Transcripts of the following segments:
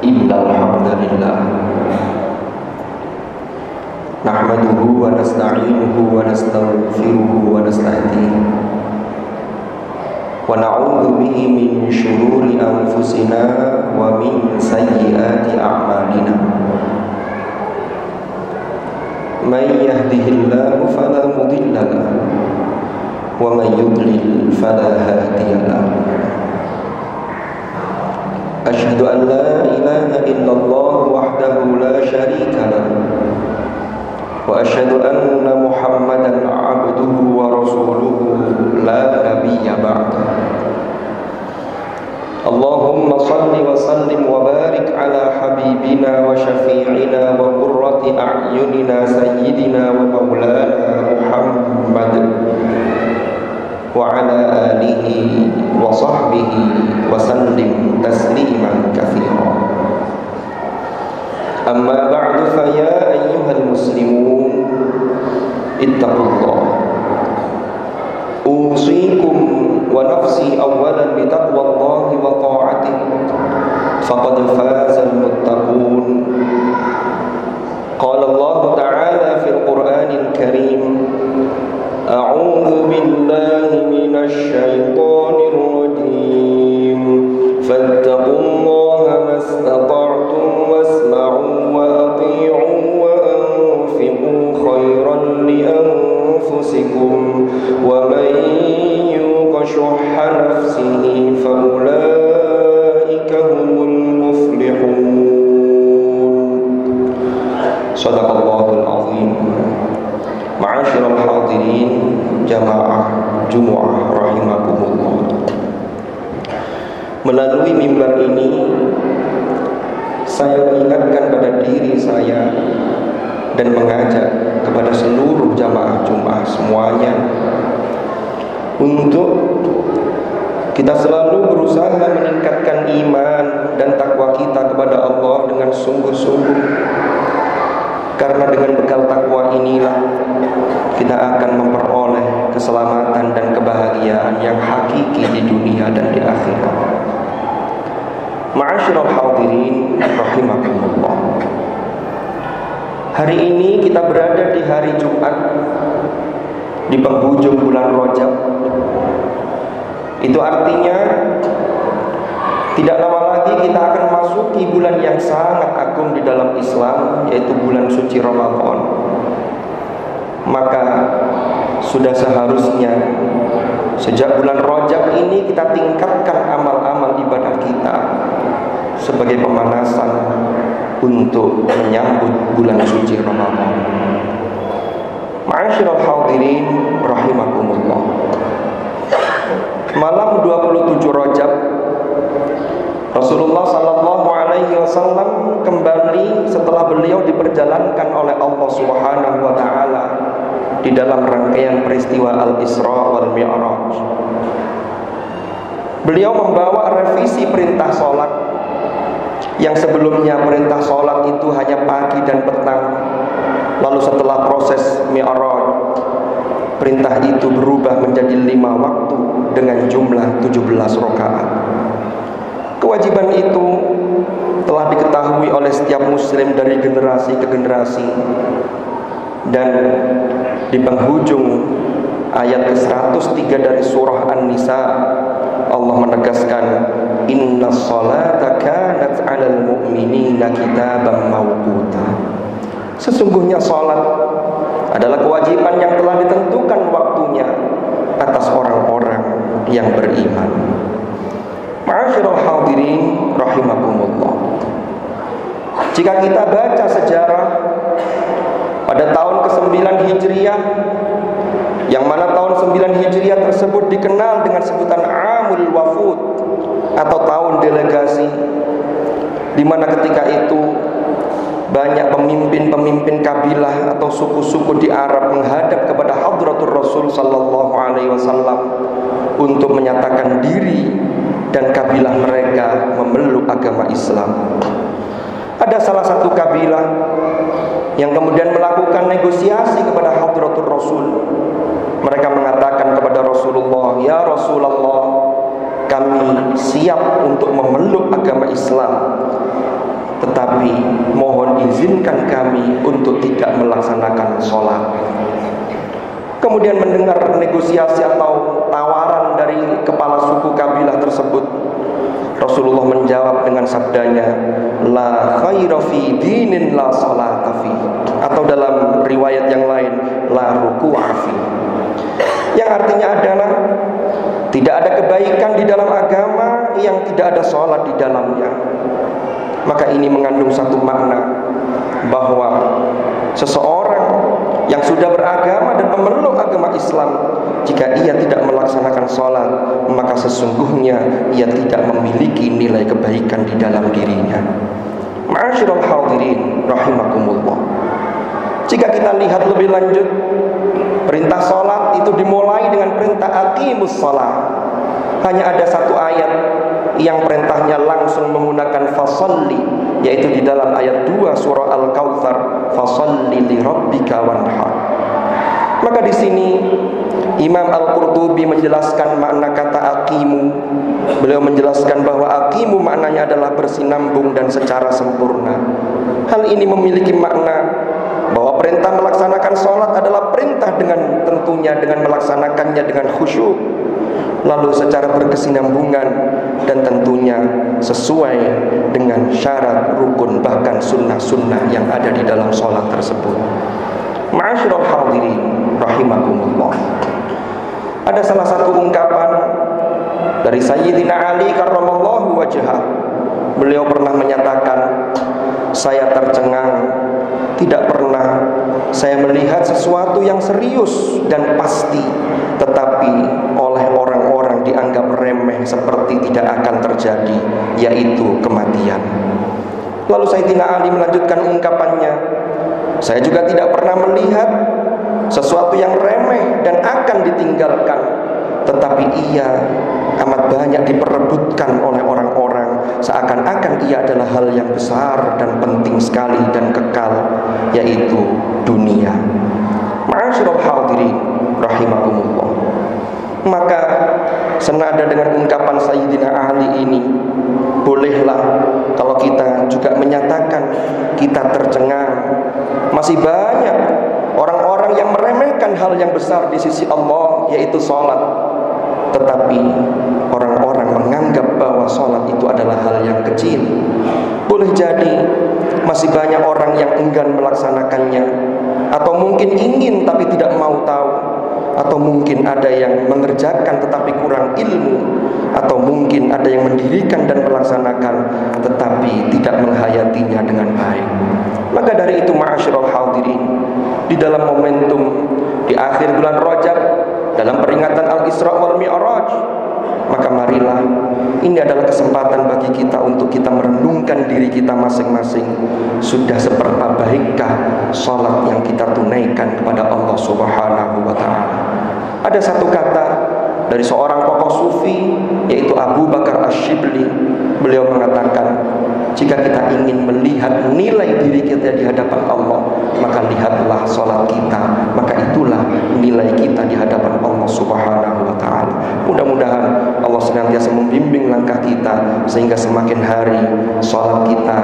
Innal hamdalillah nahmaduhu wa nasta'inuhu wa nastaghfiruhu wa nastahdihi wa na'udzu bihi min shururi anfusina wa min sayyiati a'malina. Man yahdihillahu fala mudilla lahu wa man yudlil fala hadiya lahu. Asyhadu an la ilaha illallah wahdahu la syarika lahu wa asyhadu anna Muhammadan abduhu wa rasuluhu la nabiyya ba'dahu. Allahumma salli wa sallim wa barik ala habibina wa syafi'ina wa qurrati a'yunina sayyidina wa maulana Muhammad wa ala alihi wa sahbihi wa sallim tasliman katsiran. Amma ba'du fa ya ayyuhal muslimun ittaqullah. Usikum wa nafsi awalan bi taqwallahi wa ta'atihi faqad fazal muttaqun. Qala Allah ta'ala fil Qur'anil Karim, a'udzu billahi minasy syaithanir rajim. Fattaqullaha mastata'tum wasma'u wa athi'u wa anfiqu khairan li anfusikum wa man yuqa syuhha nafsihi fa ulaika humul muflihun. Shadaqallahul azim. Ma'asyiral hadirin jamaah Jumu'ah rahimakumullah. Melalui mimbar ini saya mengingatkan pada diri saya dan mengajak kepada seluruh jamaah Jumu'ah semuanya untuk kita selalu berusaha meningkatkan iman dan takwa kita kepada Allah dengan sungguh-sungguh. Karena dengan bekal takwa inilah kita akan memperoleh keselamatan dan kebahagiaan yang hakiki di dunia dan di akhirat. Ma'asyiral hadirin rahimakumullah. Hari ini kita berada di hari Jumat di penghujung bulan Rajab. Itu artinya tidak lama lagi kita akan masuki bulan yang sangat agung di dalam Islam, yaitu bulan suci Ramadan. Maka sudah seharusnya sejak bulan Rajab ini kita tingkatkan amal-amal ibadah kita sebagai pemanasan untuk menyambut bulan suci Ramadan. Ma'asyiral hadirin rahimakumullah. Malam 27 Rajab Rasulullah sallallahu alaihi wasallam kembali setelah beliau diperjalankan oleh Allah Subhanahu wa taala di dalam rangkaian peristiwa Al-Isra wal Mi'raj. Beliau membawa revisi perintah salat yang sebelumnya perintah salat itu hanya pagi dan petang. Lalu setelah proses Mi'raj, perintah itu berubah menjadi 5 waktu dengan jumlah 17 rakaat. Kewajiban itu telah diketahui oleh setiap muslim dari generasi ke generasi. Dan di penghujung ayat ke-103 dari surah An-Nisa, Allah menegaskan, innas salata kanat 'alal mu'minina kitaban mawquta. Sesungguhnya salat adalah kewajiban yang telah ditentukan waktunya atas orang-orang yang beriman. Ma'asyiral hadirin rahimakumullah. Jika kita baca sejarah pada tahun ke-9 Hijriah, yang mana tahun 9 Hijriah tersebut dikenal dengan sebutan Amul Wafud atau tahun delegasi, di mana ketika itu banyak pemimpin-pemimpin kabilah atau suku-suku di Arab menghadap kepada Hadratur Rasul sallallahu alaihi wasallam untuk menyatakan diri dan kabilah mereka memeluk agama Islam. Ada salah satu kabilah yang kemudian melakukan negosiasi kepada Hadratur Rasul. Mereka mengatakan kepada Rasulullah, "Ya Rasulullah, kami siap untuk memeluk agama Islam. tetapi mohon izinkan kami untuk tidak melaksanakan sholat. Kemudian mendengar negosiasi atau tawaran dari kepala suku kabilah tersebut, Rasulullah menjawab dengan sabdanya, la khaira fi dinin la salata fi, atau dalam riwayat yang lain, la ruku'a fi, yang artinya adalah tidak ada kebaikan di dalam agama yang tidak ada sholat di dalamnya. Maka ini mengandung satu makna bahwa seseorang yang sudah beragama dan memeluk agama Islam, jika ia tidak melaksanakan sholat, maka sesungguhnya ia tidak memiliki nilai kebaikan di dalam dirinya. Ma'asyiral hadirin rahimakumullah. Jika kita lihat lebih lanjut, perintah sholat itu dimulai dengan perintah aqimus sholat. Hanya ada satu ayat yang perintahnya langsung menggunakan fasalli, yaitu di dalam ayat 2 surah Al-Kautsar, fasalli li rabbika wanhar. Maka di sini Imam Al-Qurtubi menjelaskan makna kata aqimu. Beliau menjelaskan bahwa aqimu maknanya adalah bersinambung dan secara sempurna. Hal ini memiliki makna bahwa perintah melaksanakan sholat adalah perintah dengan tentunya dengan melaksanakannya dengan khusyuk, lalu secara berkesinambungan, dan tentunya sesuai dengan syarat, rukun, bahkan sunnah-sunnah yang ada di dalam sholat tersebut. Ma'asyiral hadirin rahimakumullah. Ada salah satu ungkapan dari Sayyidina Ali karramallahu wajhah. Beliau pernah menyatakan, saya tercengang, tidak pernah saya melihat sesuatu yang serius dan pasti tetapi oleh orang-orang dianggap remeh seperti tidak akan terjadi, yaitu kematian. Lalu Sayyidina Ali melanjutkan ungkapannya, saya juga tidak pernah melihat sesuatu yang remeh dan akan ditinggalkan, tetapi ia amat banyak diperebutkan oleh orang-orang seakan-akan ia adalah hal yang besar dan penting sekali dan kekal, yaitu dunia. Ma'asyiral hadirin rahimakumullah. Maka senada dengan ungkapan Sayyidina Ali ini, bolehlah kalau kita juga menyatakan kita tercengang. Masih banyak orang-orang yang meremehkan hal yang besar di sisi Allah, yaitu sholat. Tetapi orang-orang menganggap bahwa sholat itu adalah hal yang kecil. Boleh jadi masih banyak orang yang enggan melaksanakannya, atau mungkin ingin tapi tidak mau tahu, atau mungkin ada yang mengerjakan tetapi kurang ilmu, atau mungkin ada yang mendirikan dan melaksanakan tetapi tidak menghayatinya dengan baik. Maka dari itu ma'asyiral hadirin, di dalam momentum di akhir bulan Rajab, dalam peringatan Al-Isra wal Mi'raj, maka marilah, ini adalah kesempatan bagi kita untuk kita merenungkan diri kita masing-masing. Sudah seberapa baikkah sholat yang kita tunaikan kepada Allah Subhanahu wa ta'ala? Ada satu kata dari seorang tokoh sufi, yaitu Abu Bakar Asy-Syibli. Beliau mengatakan, jika kita ingin melihat nilai diri kita di hadapan Allah, maka lihatlah sholat kita, maka itulah nilai kita di hadapan Allah Subhanahu wa ta'ala. Mudah-mudahan Allah senantiasa membimbing langkah kita, sehingga semakin hari sholat kita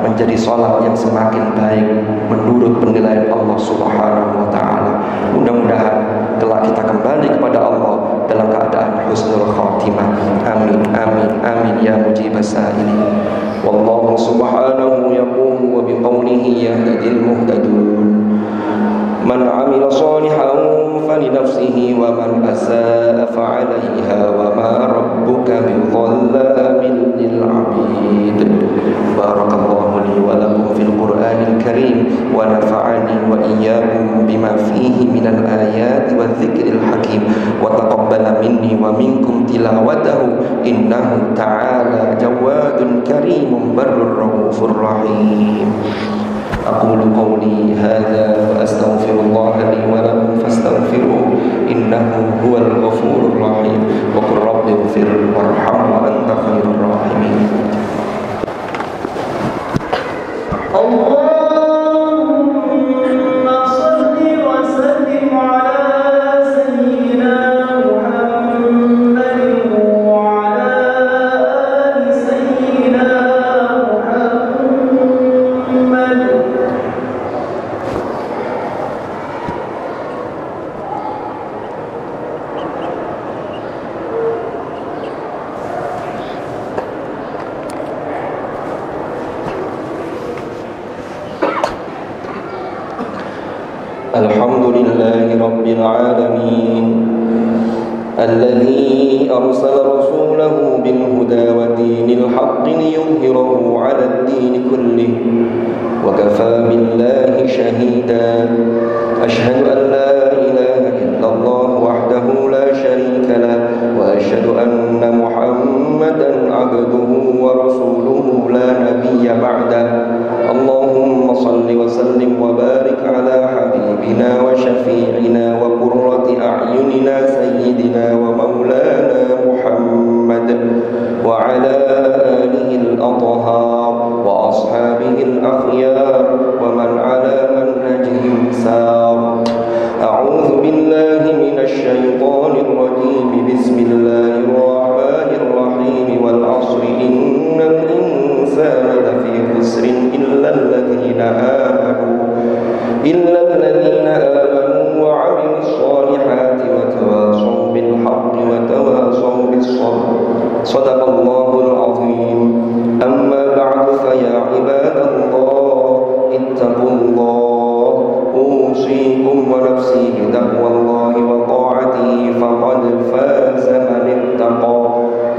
menjadi sholat yang semakin baik menurut penilaian Allah Subhanahu wa ta'ala. Mudah-mudahan kelak kita kembali kepada Allah dalam keadaan husnul khatimah. Amin, amin, amin ya mujibas sa'ilin. Wallahu subhanahu yaqumu wa biqawlihi yahdil muhtadun. Man amila salihan falinafsihi wa man asaa fa'alaiha wa ma rabbuka bidhallamin lil 'abid. Barakallahu li wa lakum fil Qur'anil Karim wa nafa'ani wa iyyakum bima fihi minal ayati wadh-dhikril hakim wa taqabbala minni wa minkum tilawatahu innahu ta'ala jawadun karimun barrur raufur rahim. أقول قولي هذا وأستغفر الله لي ولكم فاستغفروه إنه هو الغفور الرحيم وقل رب اغفر وارحم وأنت خير الراحمين. الحمد لله رب العالمين الذي أرسل رسوله بالهدى ودين الحق ليظهره على الدين كله وكفى بالله شهيدا أشهد أن لا إله إلا الله وحده لا شريك له وأشهد أن محمدا عبده ورسوله لا نبي بعده اللهم صل وسلم وبارك على حبيبنا وشفيعنا وقرة أعيننا سيدنا ومولانا محمد وعلى آله الأطهار وأصحابه الأخيار ومن على منهجهم سار أعوذ بالله من الشيطان الرجيم بسم الله الرحمن الرحيم والعصر إن الإنسان لفي خسر إلا الذين آمنوا وعملوا الصالحات وتواصوا بالحق وتواصوا بالصبر صدق الله العظيم أما بعد فيا عباد الله اتقوا الله أوصيكم ونفسي بتقوى الله وطاعته فقد فاز من اتقى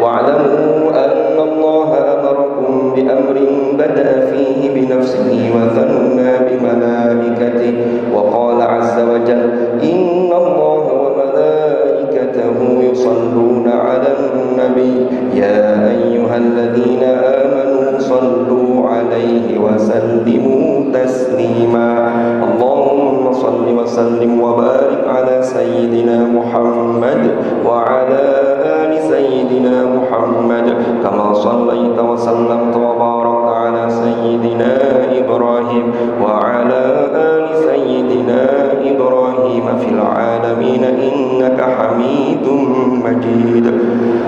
واعلموا أن الله أمركم بأمر بدأ فيه بنفسه وثنى بملائكته وقال عز وجل إن الله وملائكته يصلون على النبي يا أيها الذين آمنوا صلوا عليه وسلموا تسليما اللهم صل وسلم وبارك على سيدنا محمد وعلى آل سيدنا محمد كما صليت وسلمت وباركت على سيدنا إبراهيم وعلى آل سيدنا إبراهيم في العالمين إنك حميد مجيد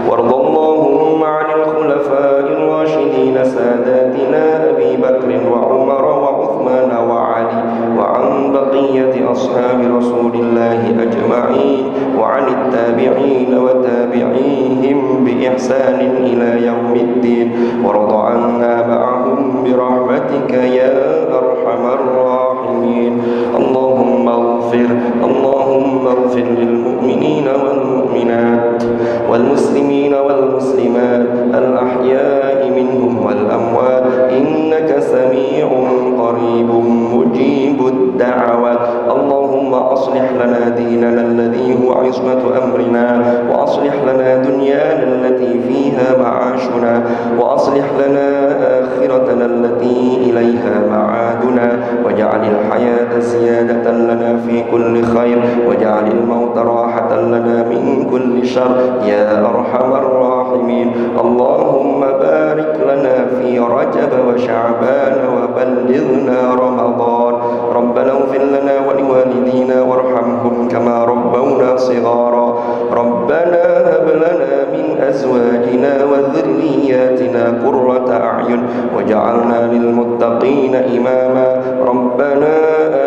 وارض اللهم عن الخلفاء الراشدين ساداتنا أبي بكر وعمر وعثمان وعلي وعن بقية أصحاب رسول الله أجمعين وعن التابعين وتابعيهم بإحسان إلى يوم الدين وارض عنا معهم برحمتك يا أرحم الراحمين اللهم اغفر للمؤمنين والمؤمنات والمسلمين والمسلمات الأحياء منهم والأموات إنك سميع قريب مجيب الدعوات اللهم أصلح لنا ديننا الذي هو عصمة أمرنا وأصلح لنا دنيانا التي فيها معاشنا وأصلح لنا آخرتنا التي إليها معادنا واجعل الحياة زيادة لنا في كل خير واجعل الموت راحة لنا من كل شر يا أرحم الراحمين اللهم بارك لنا في رجب وشعبان وبلغنا رمضان ربنا اغفر لنا ولوالدينا وارحمهم كما ربونا صغارا ربنا هب لنا من أزواجنا وذرياتنا قرة أعين واجعلنا للمتقين إماما ربنا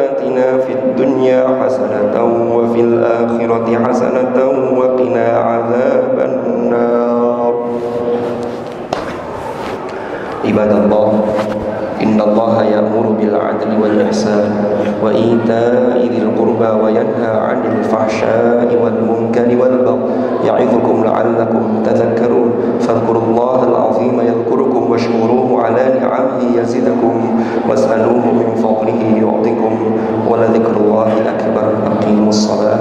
آتنا في الدنيا حسنة وفي الآخرة حسنة وقنا عذاب النار عباد الله إن الله يأمر بالعدل والإحسان وإيتاء ذي القربى وينهى عن الفحشاء والمنكر والبغي يعظكم لعلكم تذكرون فاذكروا الله العظيم يذكركم واشكروه على نعمه يزدكم واسألوه من فضله يعطكم ولذكر الله أكبر أقيموا الصلاة